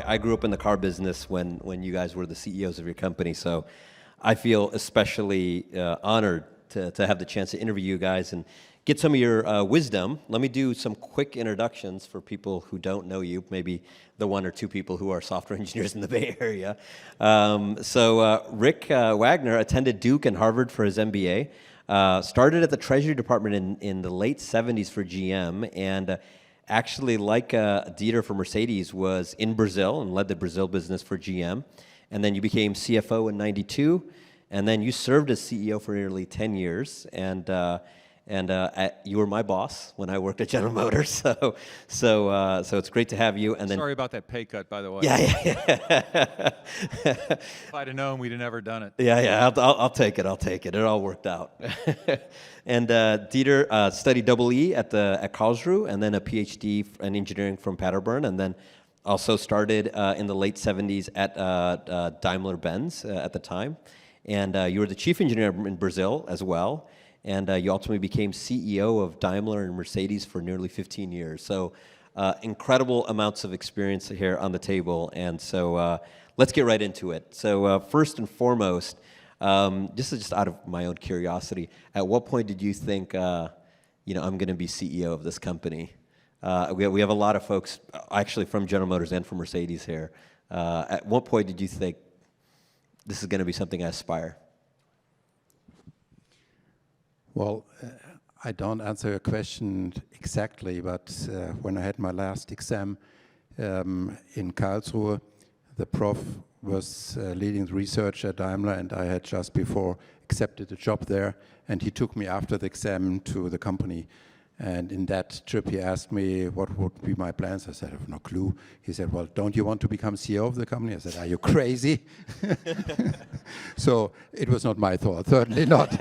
I grew up in the car business when you guys were the CEOs of your company, so I feel especially honored to have the chance to interview you guys and get some of your wisdom. Let me do some quick introductions for people who don't know you, maybe the one or two people who are software engineers in the Bay Area. Rick Wagoner attended Duke and Harvard for his MBA, started at the Treasury Department in the late 70s for GM, and actually, like Dieter for Mercedes, was in Brazil and led the Brazil business for GM. And then you became CFO in '92, and then you served as CEO for nearly 10 years. And you were my boss when I worked at General Motors, so it's great to have you. And then sorry about that pay cut, by the way. Yeah. If I'd have known, we'd have never done it. Yeah. I'll take it. It all worked out. And Dieter studied EE at Karlsruhe, and then a PhD in engineering from Paderborn, and then also started in the late 70s at Daimler-Benz at the time. And you were the chief engineer in Brazil as well. And you ultimately became CEO of Daimler and Mercedes for nearly 15 years. So incredible amounts of experience here on the table. And so let's get right into it. So first and foremost, just out of my own curiosity, at what point did you think, I'm going to be CEO of this company? We have a lot of folks actually from General Motors and from Mercedes here. At what point did you think this is going to be something I aspire? Well, I don't answer your question exactly, but when I had my last exam in Karlsruhe, the prof was leading the research at Daimler, and I had just before accepted a job there, and he took me after the exam to the company. And in that trip, he asked me what would be my plans. I said, I have no clue. He said, well, don't you want to become CEO of the company? I said, are you crazy? So it was not my thought, certainly not.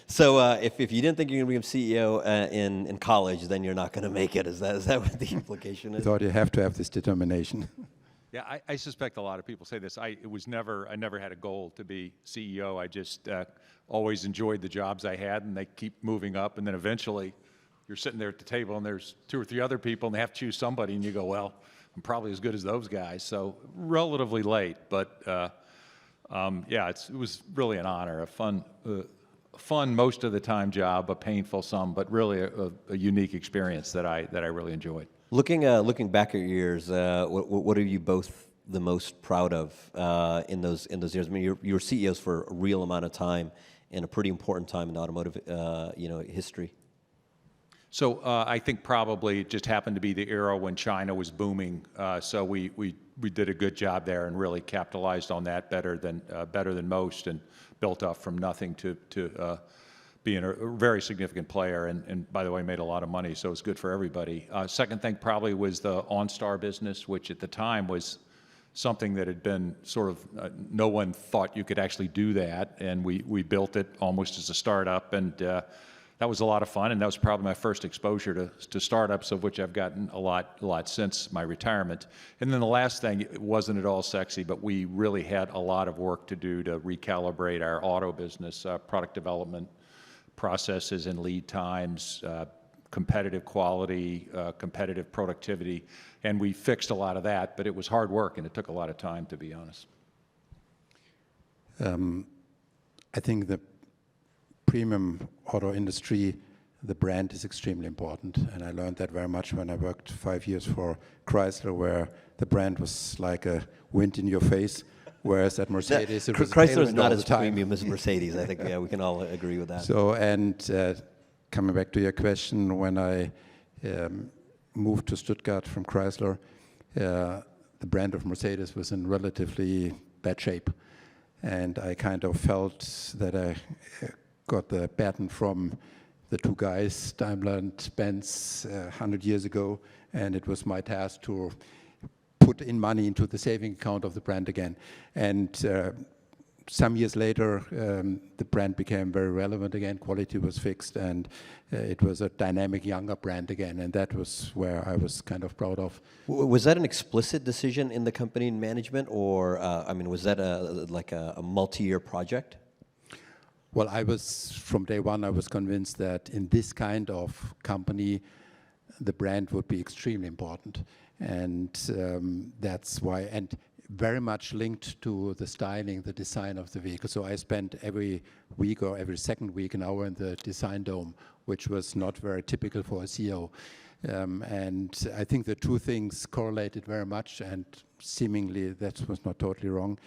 So if you didn't think you were going to become CEO in college, then you're not going to make it. Is that what the implication is? I thought you have to have this determination. Yeah, I suspect a lot of people say this. I never had a goal to be CEO. I just always enjoyed the jobs I had, and they keep moving up, and then eventually you're sitting there at the table, and there's 2 or 3 other people, and they have to choose somebody, and you go, well, I'm probably as good as those guys. So relatively late, but yeah, it was really an honor, a fun most of the time job, a painful some, but really a unique experience that I really enjoyed. Looking back at your years, what are you both the most proud of in those years? I mean, you were CEOs for a real amount of time and a pretty important time in automotive history. So I think probably it just happened to be the era when China was booming. So we did a good job there and really capitalized on that better than most, and built up from nothing to being a very significant player. And by the way, made a lot of money, so it was good for everybody. Second thing probably was the OnStar business, which at the time was something that had been sort of no one thought you could actually do that, and we built it almost as a startup, and that was a lot of fun, and that was probably my first exposure to startups, of which I've gotten a lot since my retirement. And then the last thing, it wasn't at all sexy, but we really had a lot of work to do to recalibrate our auto business, product development processes and lead times, competitive quality, competitive productivity, and we fixed a lot of that, but it was hard work, and it took a lot of time, to be honest. I think the premium auto industry, the brand is extremely important, and I learned that very much when I worked 5 years for Chrysler, where the brand was like a wind in your face, whereas at Mercedes it was Chrysler is a not all as the time. premium as Mercedes. I think we can all agree with that. So, and coming back to your question, when I moved to Stuttgart from Chrysler, the brand of Mercedes was in relatively bad shape, and I kind of felt that I got the baton from the 2 guys, Daimler and Benz, 100 years ago, and it was my task to put in money into the saving account of the brand again. And some years later, the brand became very relevant again, quality was fixed, and it was a dynamic, younger brand again, and that was where I was kind of proud of. Was that an explicit decision in the company and management, or I mean, was that like a multi-year project? Well, from day one, I was convinced that in this kind of company, the brand would be extremely important. And that's why, and very much linked to the styling, the design of the vehicle. So I spent every week or every second week an hour in the design dome, which was not very typical for a CEO. And I think the two things correlated very much, and seemingly that was not totally wrong.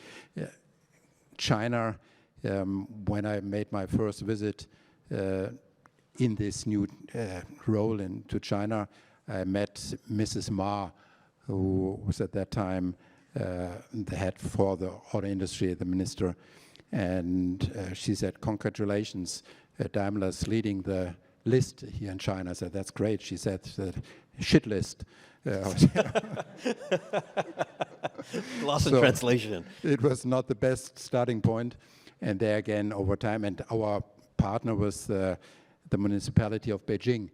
China, when I made my first visit in this new role into China, I met Mrs. Ma, who was at that time the head for the auto industry, the minister. And she said, "Congratulations, Daimler's leading the list here in China." I said, "That's great." She said, "The shit list." Lost in translation. It was not the best starting point. And there again, over time, and our partner was the municipality of Beijing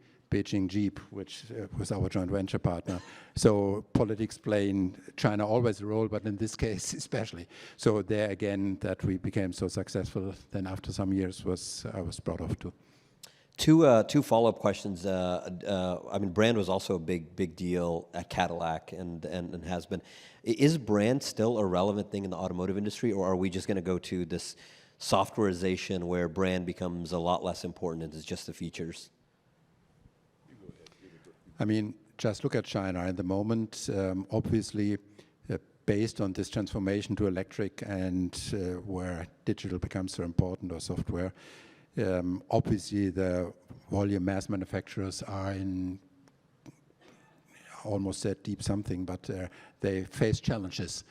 Jeep, which was our joint venture partner. So politics play in China always a role, but in this case especially. So there again, that we became so successful, then after some years I was proud of too. Two follow-up questions. I mean, brand was also a big deal at Cadillac and has been. Is brand still a relevant thing in the automotive industry, or are we just going to go to this softwareization where brand becomes a lot less important and it's just the features? I mean, just look at China at the moment. Obviously, based on this transformation to electric and where digital becomes so important, or software, obviously the volume mass manufacturers are in, almost said deep something, but they face challenges,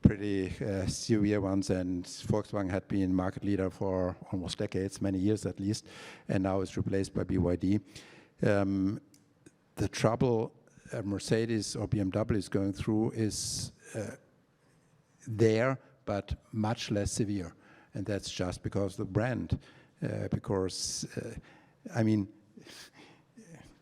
pretty severe ones. And Volkswagen had been market leader for almost decades, many years at least, and now it's replaced by BYD. The trouble Mercedes or BMW is going through is there, but much less severe. And that's just because of the brand. I mean,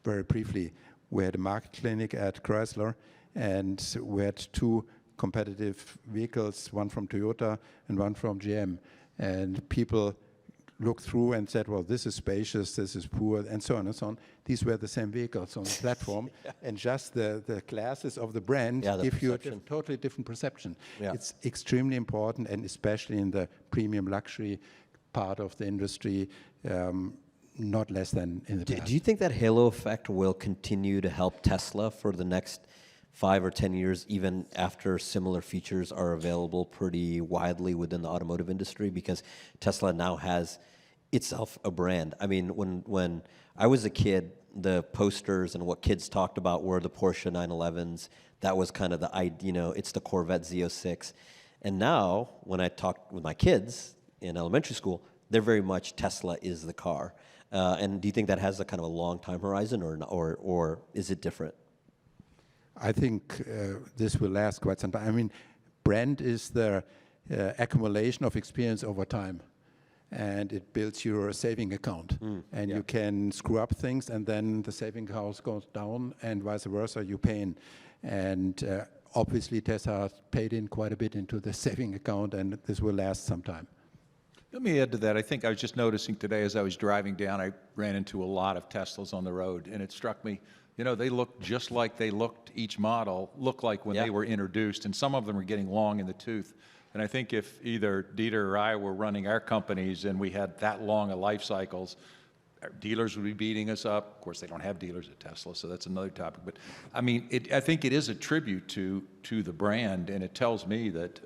very briefly, we had a market clinic at Chrysler, and we had two competitive vehicles, one from Toyota and one from GM. And people looked through and said, well, this is spacious, this is poor, and so on and so on. These were the same vehicles on the platform, and just the classes of the brand give you a totally different perception. Yeah. It's extremely important, and especially in the premium luxury part of the industry, not less than in the past. Do you think that halo effect will continue to help Tesla for the next 5 or 10 years, even after similar features are available pretty widely within the automotive industry? Because Tesla now has itself a brand. I mean, when I was a kid, the posters and what kids talked about were the Porsche 911s. That was kind of it's the Corvette Z06. And now, when I talk with my kids in elementary school, they're very much Tesla is the car. And do you think that has a kind of a long time horizon, or is it different? I think this will last quite some time. I mean, brand is the accumulation of experience over time, and it builds your saving account. And you can screw up things, and then the saving house goes down, and vice versa, you pay in. And obviously, Tesla paid in quite a bit into the saving account, and this will last some time. Let me add to that. I think I was just noticing today as I was driving down, I ran into a lot of Teslas on the road, and it struck me, they look just like they looked, each model looked like when they were introduced, and some of them are getting long in the tooth. And I think if either Dieter or I were running our companies and we had that long of life cycles, our dealers would be beating us up. Of course, they don't have dealers at Tesla, so that's another topic. But I mean, I think it is a tribute to the brand, and it tells me that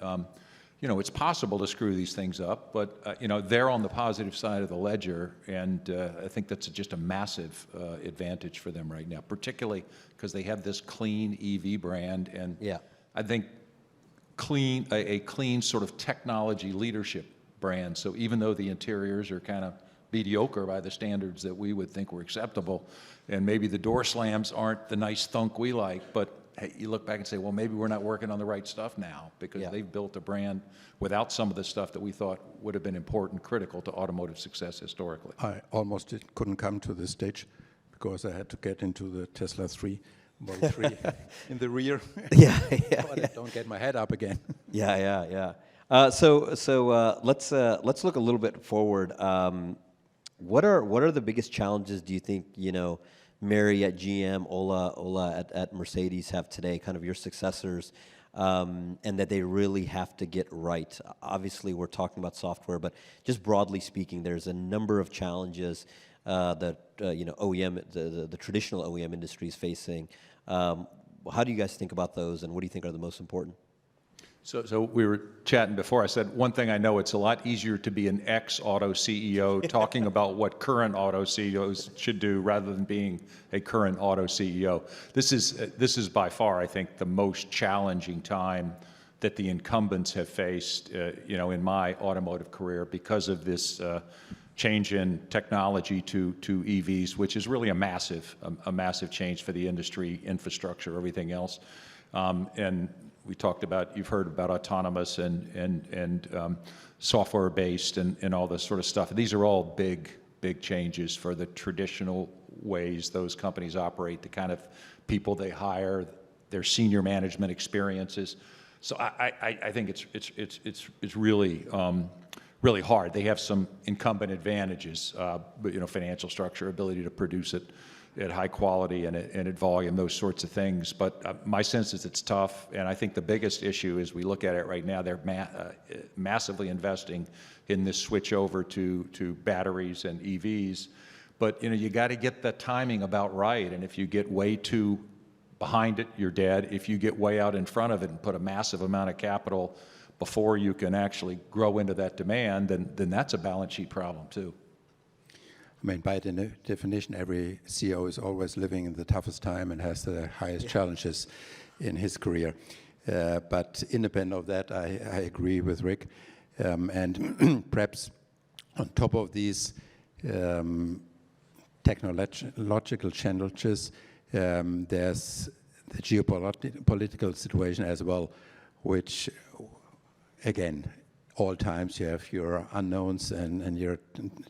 it's possible to screw these things up, but they're on the positive side of the ledger, and I think that's just a massive advantage for them right now, particularly because they have this clean EV brand, and I think a clean sort of technology leadership brand. So even though the interiors are kind of mediocre by the standards that we would think were acceptable, and maybe the door slams aren't the nice thunk we like, but hey, you look back and say, well, maybe we're not working on the right stuff now, because they've built a brand without some of the stuff that we thought would have been important, critical to automotive success historically. I almost couldn't come to this stage because I had to get into the Tesla Model 3 in the rear. Don't get my head up again. So let's look a little bit forward. What are the biggest challenges, do you think, Mary at GM, Ola at Mercedes have today, kind of your successors, and that they really have to get right. Obviously, we're talking about software, but just broadly speaking, there's a number of challenges that OEM, the traditional OEM industry is facing. How do you guys think about those, and what do you think are the most important? So we were chatting before. I said, one thing I know, it's a lot easier to be an ex-auto CEO talking about what current auto CEOs should do rather than being a current auto CEO. This is by far, I think, the most challenging time that the incumbents have faced, in my automotive career because of this change in technology to EVs, which is really a massive change for the industry, infrastructure, everything else, and we talked about, you've heard about autonomous and software-based and all this sort of stuff. These are all big changes for the traditional ways those companies operate, the kind of people they hire, their senior management experiences. So I think it's really really hard. They have some incumbent advantages, financial structure, ability to produce it at high quality and at volume, those sorts of things. But my sense is it's tough, and I think the biggest issue is we look at it right now, they're massively investing in this switch over to batteries and EVs. But you got to get the timing about right, and if you get way too behind it, you're dead. If you get way out in front of it and put a massive amount of capital before you can actually grow into that demand, then that's a balance sheet problem too. I mean, by definition, every CEO is always living in the toughest time and has the highest challenges in his career. But independent of that, I agree with Rick. And perhaps on top of these technological challenges, there's the geopolitical situation as well, which, again, all times you have your unknowns and your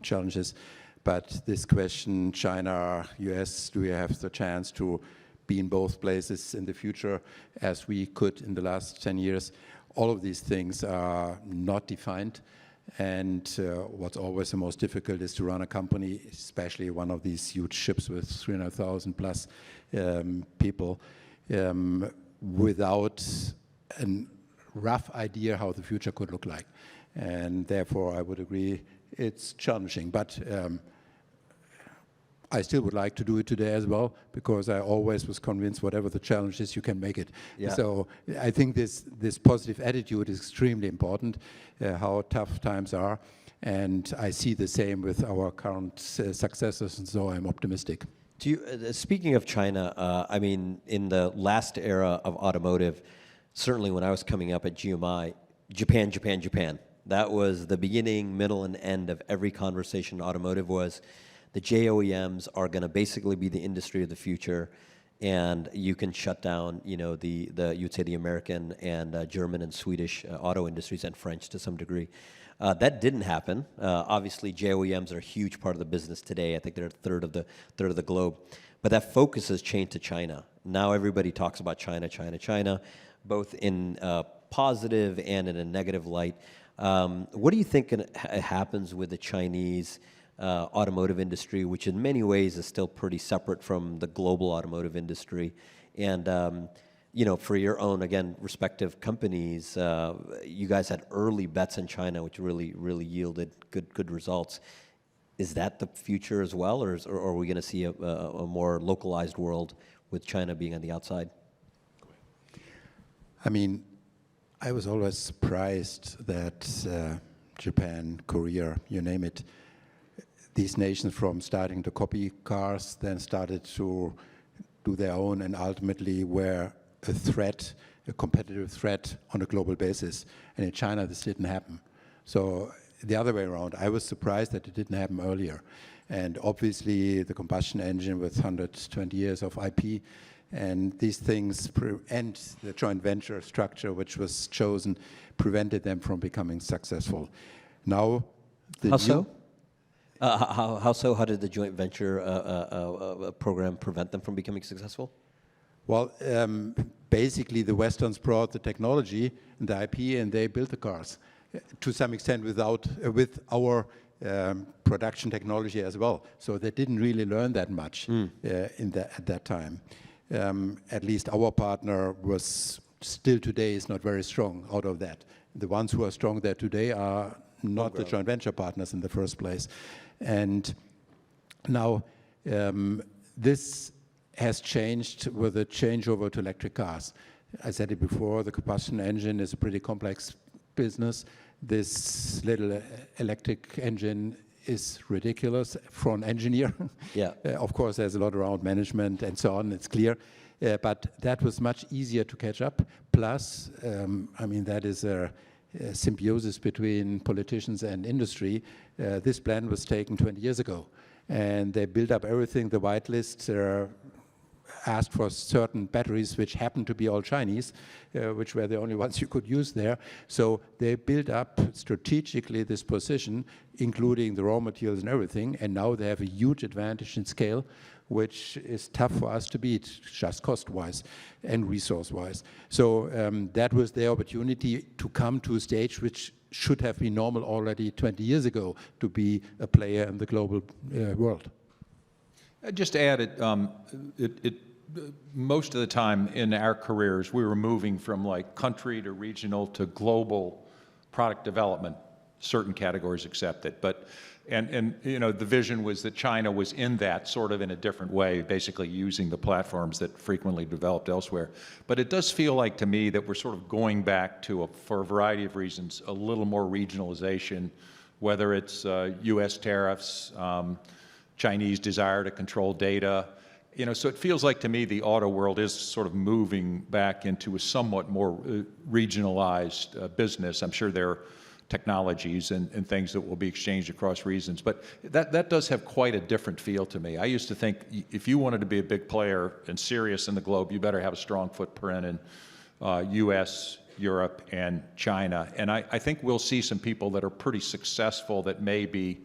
challenges. But this question, China, US, do we have the chance to be in both places in the future as we could in the last 10 years? All of these things are not defined. And what's always the most difficult is to run a company, especially one of these huge ships with 300,000 plus people, without a rough idea how the future could look like. And therefore, I would agree it's challenging. But I still would like to do it today as well, because I always was convinced whatever the challenge is, you can make it. Yeah. So I think this positive attitude is extremely important, how tough times are. And I see the same with our current successors, and so I'm optimistic. Do you, speaking of China, I mean, in the last era of automotive, certainly when I was coming up at GMI, Japan. That was the beginning, middle, and end of every conversation in automotive was the JOEMs are going to basically be the industry of the future, and you can shut down, you'd say the American and German and Swedish auto industries, and French to some degree. That didn't happen. Obviously, JOEMs are a huge part of the business today. I think they're a third of the globe. But that focus has changed to China. Now everybody talks about China, both in a positive and in a negative light. What do you think happens with the Chinese automotive industry, which in many ways is still pretty separate from the global automotive industry? And for your own, again, respective companies, you guys had early bets in China, which really yielded good results. Is that the future as well, or are we going to see a more localized world with China being on the outside? I mean, I was always surprised that Japan, Korea, you name it, these nations from starting to copy cars, then started to do their own, and ultimately were a threat, a competitive threat on a global basis. And in China, this didn't happen. So the other way around, I was surprised that it didn't happen earlier. And obviously, the combustion engine with 120 years of IP, and these things, and the joint venture structure which was chosen, prevented them from becoming successful. Now, How so? How so? How did the joint venture program prevent them from becoming successful? Well, basically the Westerns brought the technology and the IP, and they built the cars to some extent with our production technology as well. So they didn't really learn that much at that time. At least our partner was still today is not very strong out of that. The ones who are strong there today are not the joint venture partners in the first place. And now this has changed with the changeover to electric cars. I said it before, the combustion engine is a pretty complex business. This little electric engine is ridiculous for an engineer. Yeah. Of course, there's a lot around management and so on, it's clear. But that was much easier to catch up. Plus, I mean, that is a symbiosis between politicians and industry. This plan was taken 20 years ago. And they built up everything, the whitelist, asked for certain batteries which happened to be all Chinese, which were the only ones you could use there. So they built up strategically this position, including the raw materials and everything, and now they have a huge advantage in scale, which is tough for us to beat, just cost-wise and resource-wise. So that was their opportunity to come to a stage which should have been normal already 20 years ago to be a player in the global world. Just to add, most of the time in our careers, we were moving from like country to regional to global product development, certain categories accepted. But, and you know, the vision was that China was in that sort of in a different way, basically using the platforms that frequently developed elsewhere. But it does feel like to me that we're sort of going back to, for a variety of reasons, a little more regionalization, whether it's US tariffs, Chinese desire to control data. You know, so it feels like to me the auto world is sort of moving back into a somewhat more regionalized business. I'm sure there are technologies and things that will be exchanged across regions, but that does have quite a different feel to me. I used to think if you wanted to be a big player and serious in the globe, you better have a strong footprint in US, Europe, and China. And I think we'll see some people that are pretty successful that may be,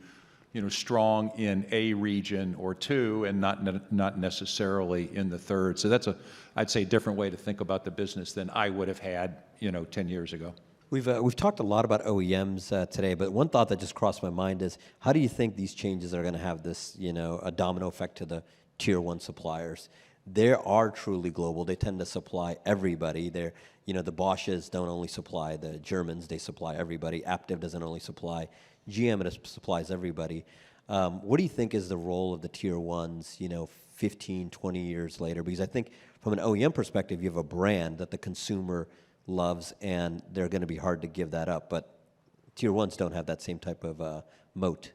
you know, strong in a region or two and not necessarily in the third. So that's I'd say, different way to think about the business than I would have had, you know, 10 years ago. We've talked a lot about OEMs today, but one thought that just crossed my mind is, how do you think these changes are going to have this, you know, a domino effect to the tier one suppliers? They are truly global. They tend to supply everybody. They're, you know, the Bosches don't only supply the Germans, they supply everybody. Aptiv doesn't only supply GM, it supplies everybody. What do you think is the role of the tier ones, you know, 15, 20 years later? Because I think from an OEM perspective, you have a brand that the consumer loves, and they're going to be hard to give that up. But tier ones don't have that same type of moat.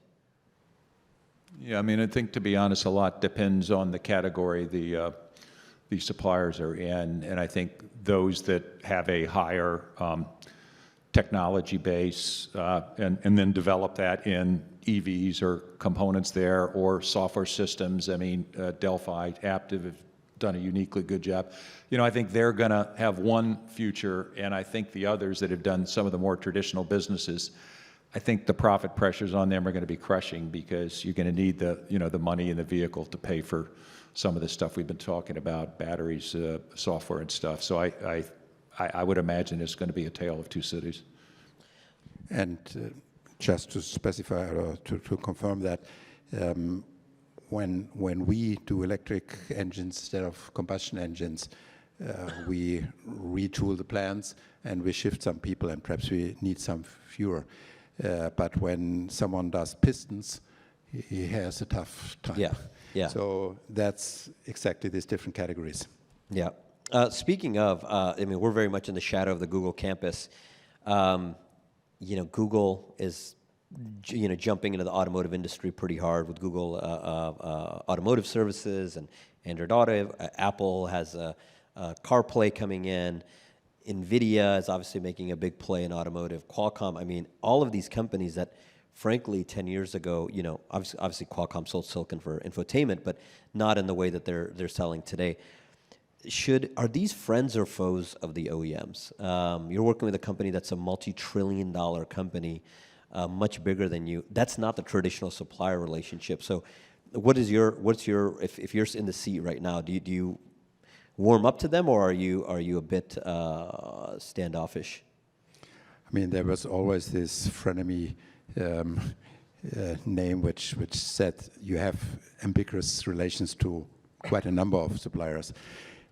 Yeah, I mean, I think, to be honest, a lot depends on the category the suppliers are in, and I think those that have a higher technology base and then develop that in EVs or components there or software systems. I mean, Delphi, Aptiv have done a uniquely good job. You know, I think they're going to have one future, and I think the others that have done some of the more traditional businesses, I think the profit pressures on them are going to be crushing, because you're going to need the, you know, the money in the vehicle to pay for some of the stuff we've been talking about, batteries, software and stuff. So I would imagine it's going to be a tale of two cities. And just to specify or to confirm that, when we do electric engines instead of combustion engines, we retool the plants and we shift some people, and perhaps we need some fewer. But when someone does pistons, he has a tough time. Yeah, yeah. So that's exactly these different categories. Yeah. Speaking of, I mean, we're very much in the shadow of the Google campus. You know, Google is, you know, jumping into the automotive industry pretty hard with Google Automotive Services and Android Auto. Apple has CarPlay coming in. NVIDIA is obviously making a big play in automotive. Qualcomm, I mean, all of these companies that, frankly, 10 years ago, you know, obviously Qualcomm sold silicon for infotainment, but not in the way that they're selling today. Are these friends or foes of the OEMs? You're working with a company that's a multi-trillion-dollar company, much bigger than you. That's not the traditional supplier relationship. So, what's your if you're in the seat right now? Do you warm up to them, or are you a bit standoffish? I mean, there was always this frenemy name which said you have ambiguous relations to quite a number of suppliers.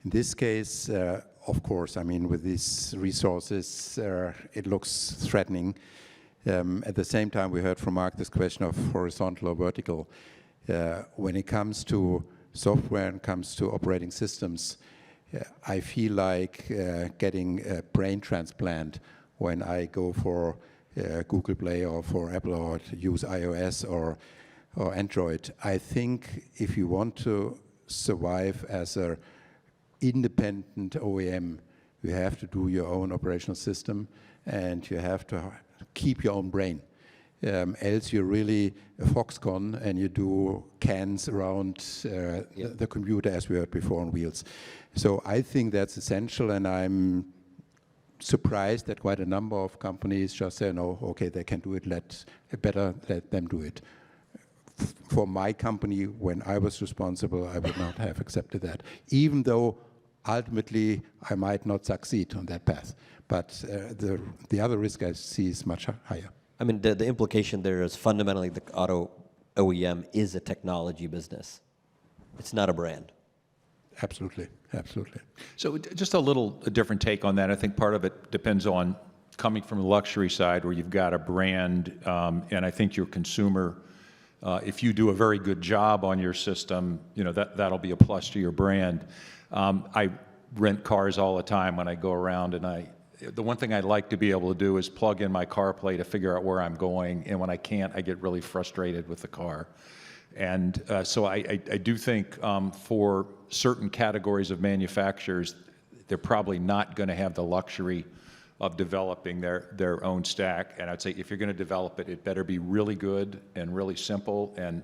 In this case, of course, I mean, with these resources, it looks threatening. At the same time, we heard from Mark this question of horizontal or vertical. When it comes to software and comes to operating systems, I feel like getting a brain transplant when I go for Google Play or for Apple or use iOS or Android. I think if you want to survive as an independent OEM, you have to do your own operational system and you have to keep your own brain. Else you're really a Foxconn and you do cans around the computer, as we heard before, on wheels. So I think that's essential, and I'm surprised that quite a number of companies just say, no, okay, they can do it, better let them do it. For my company, when I was responsible, I would not have accepted that, even though ultimately I might not succeed on that path. But the other risk I see is much higher. I mean, the implication there is fundamentally the auto OEM is a technology business. It's not a brand. Absolutely, absolutely. So just a different take on that. I think part of it depends on coming from the luxury side where you've got a brand, and I think your consumer, if you do a very good job on your system, you know, that'll be a plus to your brand. I rent cars all the time when I go around, and the one thing I'd like to be able to do is plug in my CarPlay to figure out where I'm going, and when I can't, I get really frustrated with the car. And so I do think for certain categories of manufacturers, they're probably not going to have the luxury of developing their own stack. And I'd say if you're going to develop it, it better be really good and really simple. And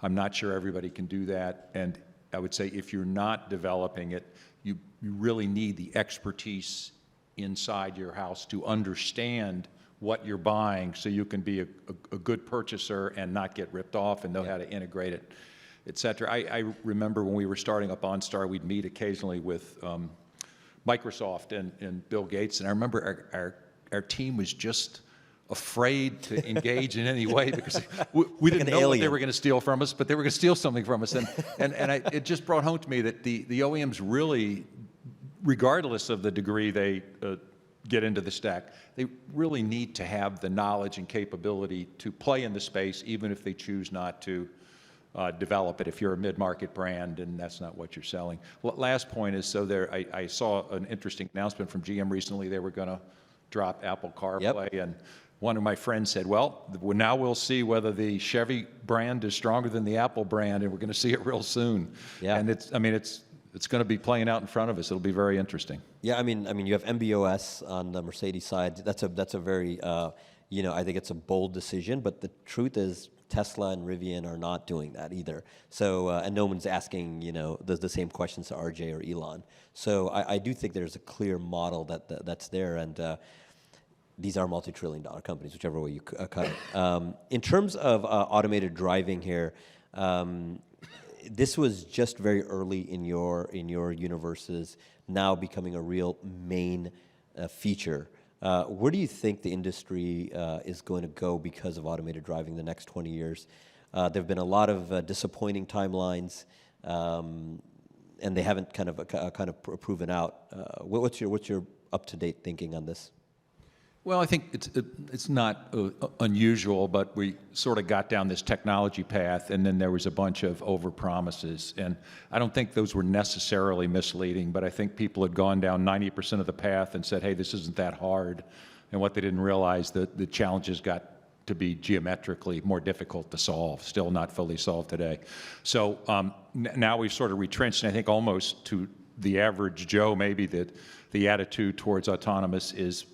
I'm not sure everybody can do that. And I would say if you're not developing it, you really need the expertise inside your house to understand what you're buying so you can be a good purchaser and not get ripped off and know how to integrate it, et cetera. I remember when we were starting up OnStar, we'd meet occasionally with Microsoft and Bill Gates, and I remember our team was just afraid to engage in any way because we didn't know what they were going to steal from us, but they were going to steal something from us. It just brought home to me that the OEMs really, regardless of the degree they get into the stack, they really need to have the knowledge and capability to play in the space, even if they choose not to develop it if you're a mid-market brand and that's not what you're selling. Last point is, I saw an interesting announcement from GM recently. They were going to drop Apple CarPlay, and one of my friends said, well, now we'll see whether the Chevy brand is stronger than the Apple brand, and we're going to see it real soon. Yeah. And it's going to be playing out in front of us. It'll be very interesting. Yeah, I mean, you have MB.OS on the Mercedes side. That's a very, I think it's a bold decision. But the truth is, Tesla and Rivian are not doing that either. So, and no one's asking, the same questions to RJ or Elon. So, I do think there's a clear model that's there, and these are multi-trillion-dollar companies, whichever way you cut it. In terms of automated driving here. This was just very early in your universes, now becoming a real main feature. Where do you think the industry is going to go because of automated driving the next 20 years? There have been a lot of disappointing timelines, and they haven't kind of proven out. What's your up-to-date thinking on this? Well, I think it's not unusual, but we sort of got down this technology path, and then there was a bunch of overpromises. And I don't think those were necessarily misleading, but I think people had gone down 90% of the path and said, hey, this isn't that hard. And what they didn't realize, that the challenges got to be geometrically more difficult to solve, still not fully solved today. So now we've sort of retrenched, and I think almost to the average Joe, maybe that the attitude towards autonomous is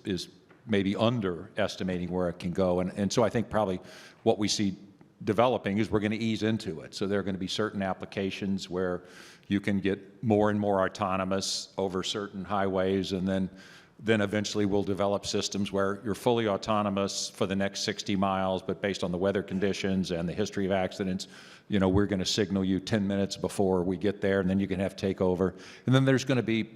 maybe underestimating where it can go. And so I think probably what we see developing is we're going to ease into it. So there are going to be certain applications where you can get more and more autonomous over certain highways, and then eventually we'll develop systems where you're fully autonomous for the next 60 miles, but based on the weather conditions and the history of accidents, we're going to signal you 10 minutes before we get there, and then you can have takeover. And then there's going to be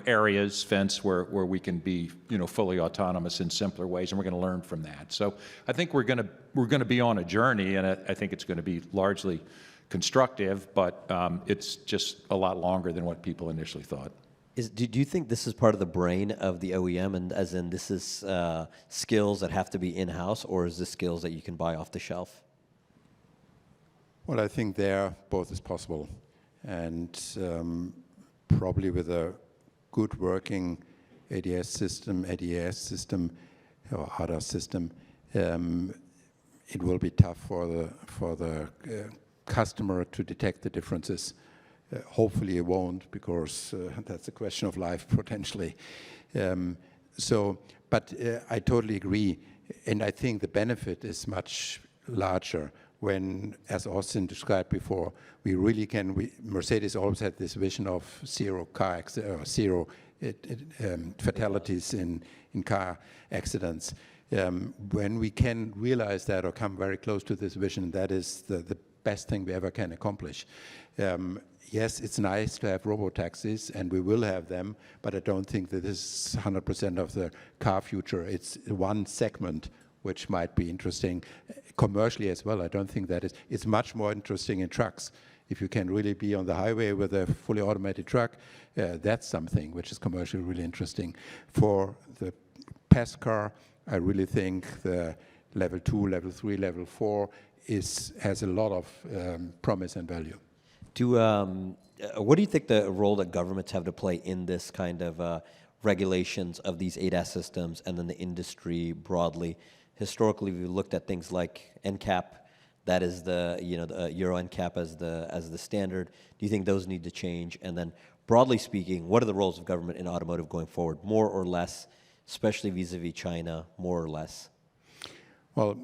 areas, fence, where we can be, fully autonomous in simpler ways, and we're going to learn from that. So I think we're going to be on a journey, and I think it's going to be largely constructive, but it's just a lot longer than what people initially thought. Do you think this is part of the brain of the OEM, and as in this is skills that have to be in-house, or is this skills that you can buy off the shelf? Well, I think there both is possible, and probably with a good working ADS system, ADAS system, or ADAS system, it will be tough for the customer to detect the differences. Hopefully it won't, because that's a question of life potentially. But I totally agree, and I think the benefit is much larger when, as Austin described before, we really can. Mercedes always had this vision of zero fatalities in car accidents. When we can realize that or come very close to this vision, that is the best thing we ever can accomplish. Yes, it's nice to have robo-taxis, and we will have them, but I don't think that this is 100% of the car future. It's one segment which might be interesting commercially as well. I don't think that it's much more interesting in trucks. If you can really be on the highway with a fully automated truck, that's something which is commercially really interesting. For the pass car, I really think the level 2, level 3, level 4 has a lot of promise and value. What do you think the role that governments have to play in this kind of regulations of these ADAS systems, and then the industry broadly? Historically, we looked at things like NCAP, that is the Euro NCAP as the standard. Do you think those need to change? And then, broadly speaking, what are the roles of government in automotive going forward, more or less, especially vis-a-vis China, more or less? Well,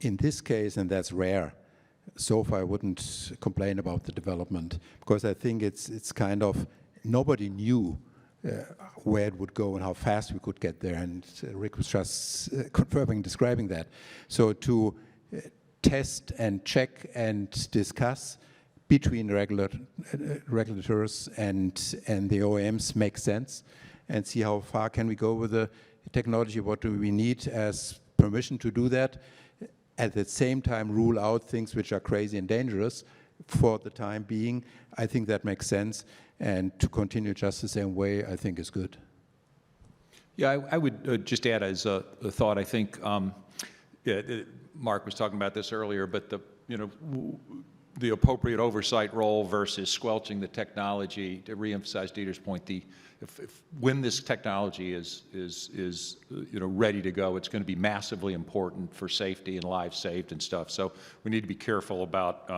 in this case, and that's rare, so far I wouldn't complain about the development, because I think it's kind of, nobody knew where it would go and how fast we could get there, and Rick was just describing that. So to test and check and discuss between regulators and the OEMs makes sense, and see how far can we go with the technology, what do we need as permission to do that, at the same time rule out things which are crazy and dangerous for the time being. I think that makes sense, and to continue just the same way, I think is good. Yeah, I would just add as a thought, I think, Mark was talking about this earlier, but the appropriate oversight role versus squelching the technology, to reemphasize Dieter's point, when this technology is ready to go, it's going to be massively important for safety and lives saved and stuff. So we need to be careful about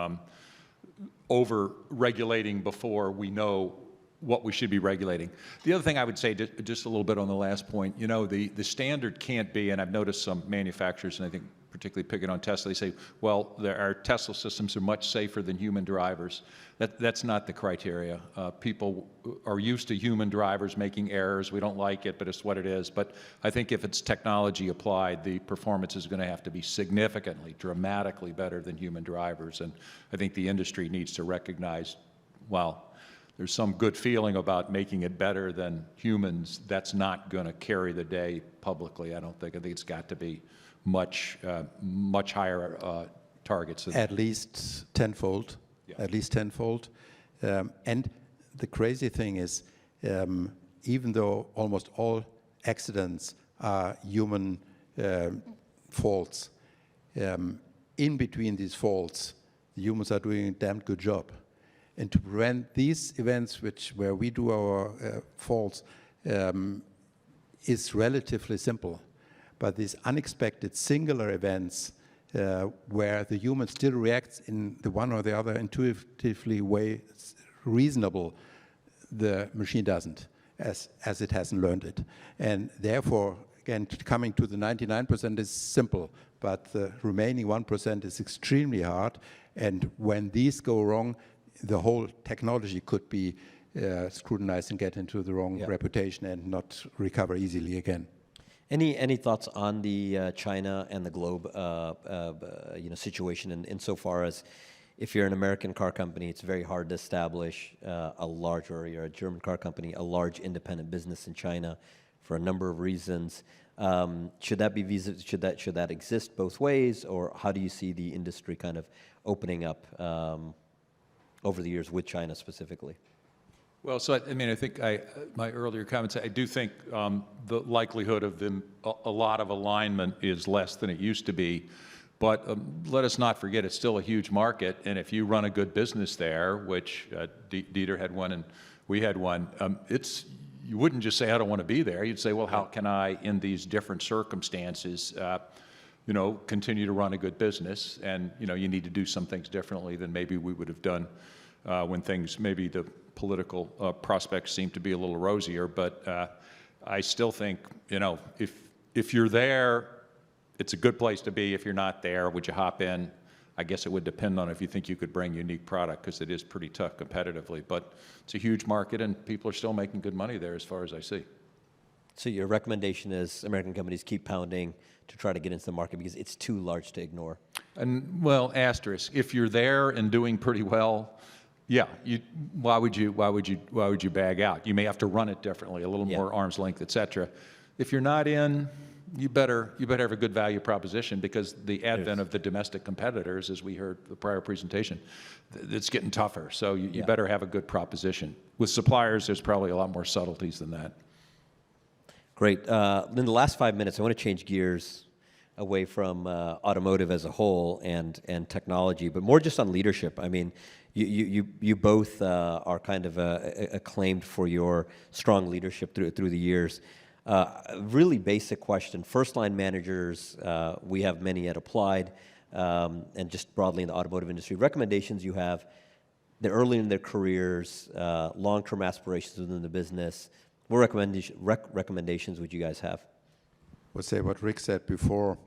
over-regulating before we know what we should be regulating. The other thing I would say, just a little bit on the last point, the standard can't be, and I've noticed some manufacturers, and I think particularly picking on Tesla, they say, well, our Tesla systems are much safer than human drivers. That's not the criteria. People are used to human drivers making errors. We don't like it, but it's what it is. But I think if it's technology applied, the performance is going to have to be significantly, dramatically better than human drivers. And I think the industry needs to recognize, well, there's some good feeling about making it better than humans. That's not going to carry the day publicly, I don't think. I think it's got to be much higher targets. At least tenfold. Yeah. At least tenfold. And the crazy thing is, even though almost all accidents are human faults, in between these faults, the humans are doing a damn good job. And to prevent these events, where we do our faults, is relatively simple. But these unexpected singular events where the human still reacts in the one or the other intuitively way reasonable, the machine doesn't, as it hasn't learned it. And therefore, again, coming to the 99% is simple, but the remaining 1% is extremely hard. And when these go wrong, the whole technology could be scrutinized and get into the wrong reputation and not recover easily again. Any thoughts on the China and the globe situation insofar as if you're an American car company, it's very hard to establish or you're a German car company, a large independent business in China for a number of reasons. Should that exist both ways, or how do you see the industry kind of opening up over the years with China specifically? Well, so I mean, I think my earlier comments, I do think the likelihood of a lot of alignment is less than it used to be. But let us not forget, it's still a huge market, and if you run a good business there, which Dieter had one and we had one, you wouldn't just say, I don't want to be there. You'd say, well, how can I, in these different circumstances, continue to run a good business? And, you need to do some things differently than maybe we would have done when maybe the political prospects seem to be a little rosier. But I still think, if you're there, it's a good place to be. If you're not there, would you hop in? I guess it would depend on if you think you could bring unique product, because it is pretty tough competitively. But it's a huge market, and people are still making good money there as far as I see. So your recommendation is American companies keep pounding to try to get into the market because it's too large to ignore? And, well, asterisk. If you're there and doing pretty well, yeah, why would you bag out? You may have to run it differently, a little more arm's length, et cetera. If you're not in, you better have a good value proposition, because the advent of the domestic competitors, as we heard the prior presentation, it's getting tougher. So you better have a good proposition. With suppliers, there's probably a lot more subtleties than that. Great. In the last 5 minutes, I want to change gears away from automotive as a whole and technology, but more just on leadership. I mean, you both are kind of acclaimed for your strong leadership through the years. Really basic question. First-line managers, we have many at Applied, and just broadly in the automotive industry. Recommendations you have, they're early in their careers, long-term aspirations within the business. What recommendations would you guys have? I would say what Rick said before,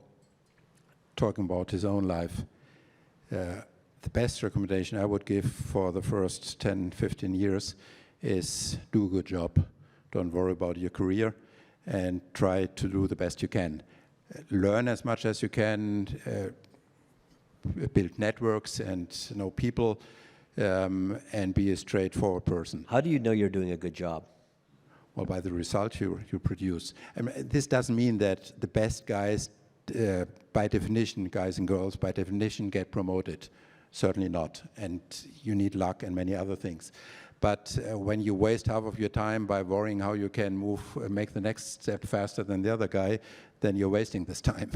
talking about his own life. The best recommendation I would give for the first 10, 15 years is do a good job. Don't worry about your career, and try to do the best you can. Learn as much as you can, build networks and know people, and be a straightforward person. How do you know you're doing a good job? Well, by the result you produce. I mean, this doesn't mean that the best guys, by definition, guys and girls, by definition, get promoted. Certainly not. And you need luck and many other things. But when you waste half of your time by worrying how you can make the next step faster than the other guy, then you're wasting this time.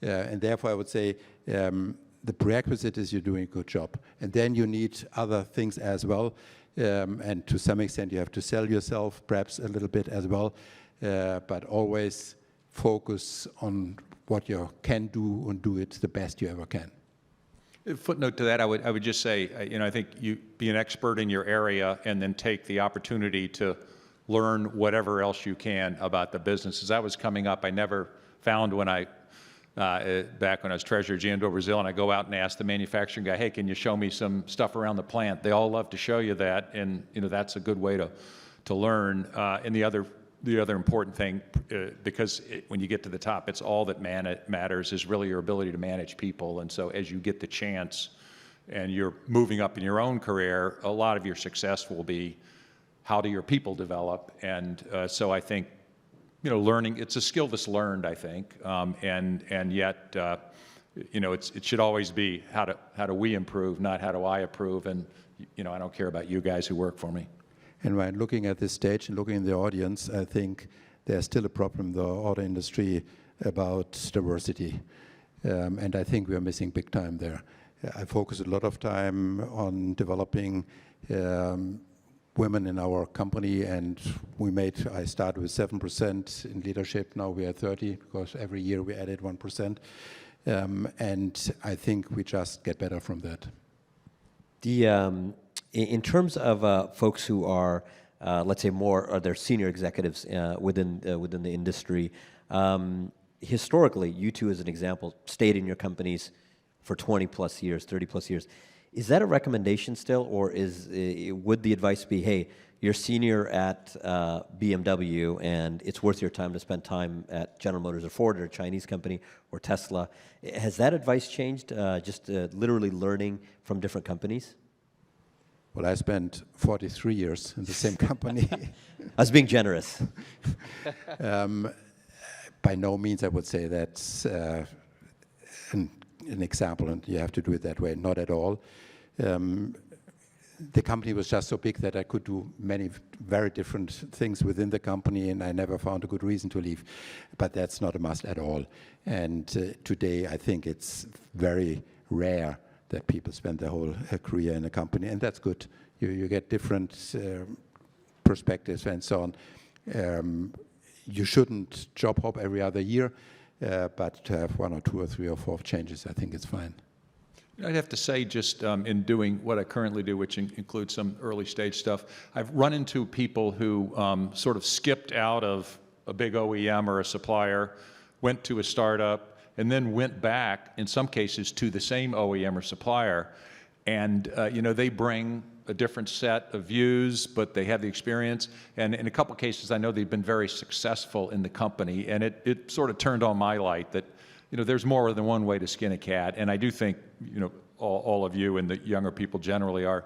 And therefore, I would say the prerequisite is you're doing a good job. And then you need other things as well. And to some extent, you have to sell yourself, perhaps a little bit as well. But always focus on what you can do and do it the best you ever can. A footnote to that, I would just say, I think you be an expert in your area and then take the opportunity to learn whatever else you can about the business. As I was coming up, I never found back when I was treasurer GM do Brazil, and I go out and ask the manufacturing guy, hey, can you show me some stuff around the plant? They all love to show you that, and that's a good way to learn. And the other important thing, because when you get to the top, it's all that matters is really your ability to manage people. And so as you get the chance and you're moving up in your own career, a lot of your success will be how do your people develop. And so I think, learning, it's a skill that's learned, I think. And yet, it should always be how do we improve, not how do I improve. And, I don't care about you guys who work for me. And when looking at this stage and looking in the audience, I think there's still a problem in the auto industry about diversity. And I think we are missing big time there. I focus a lot of time on developing women in our company, and I started with 7% in leadership. Now we are 30, because every year we added 1%. And I think we just get better from that. In terms of folks who are, let's say, they're senior executives within the industry, historically, you two, as an example, stayed in your companies for 20 plus years, 30 plus years. Is that a recommendation still, or would the advice be, hey, you're senior at BMW, and it's worth your time to spend time at General Motors or Ford or a Chinese company or Tesla. Has that advice changed, just literally learning from different companies? Well, I spent 43 years in the same company. I was being generous. By no means I would say that's an example, and you have to do it that way. Not at all. The company was just so big that I could do many very different things within the company, and I never found a good reason to leave. But that's not a must at all. And today, I think it's very rare that people spend their whole career in a company, and that's good. You get different perspectives and so on. You shouldn't job hop every other year, but to have 1 or 2 or 3 or 4 changes, I think it's fine. I'd have to say, just in doing what I currently do, which includes some early stage stuff, I've run into people who sort of skipped out of a big OEM or a supplier, went to a startup, and then went back, in some cases, to the same OEM or supplier. And they bring a different set of views, but they have the experience. And in a couple cases, I know they've been very successful in the company, and it sort of turned on my light that there's more than one way to skin a cat. And I do think, all of you and the younger people generally are,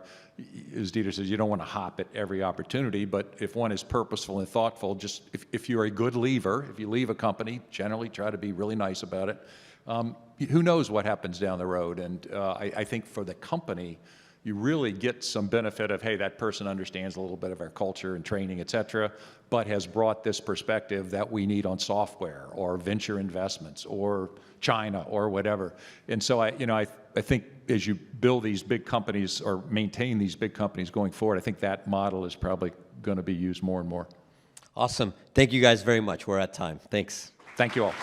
as Dieter says, you don't want to hop at every opportunity, but if one is purposeful and thoughtful, just if you're a good leaver, if you leave a company, generally try to be really nice about it. Who knows what happens down the road? And I think for the company, you really get some benefit of, hey, that person understands a little bit of our culture and training, et cetera, but has brought this perspective that we need on software or venture investments or China or whatever. And so I think as you build these big companies or maintain these big companies going forward, I think that model is probably going to be used more and more. Awesome. Thank you guys very much. We're at time. Thanks. Thank you all.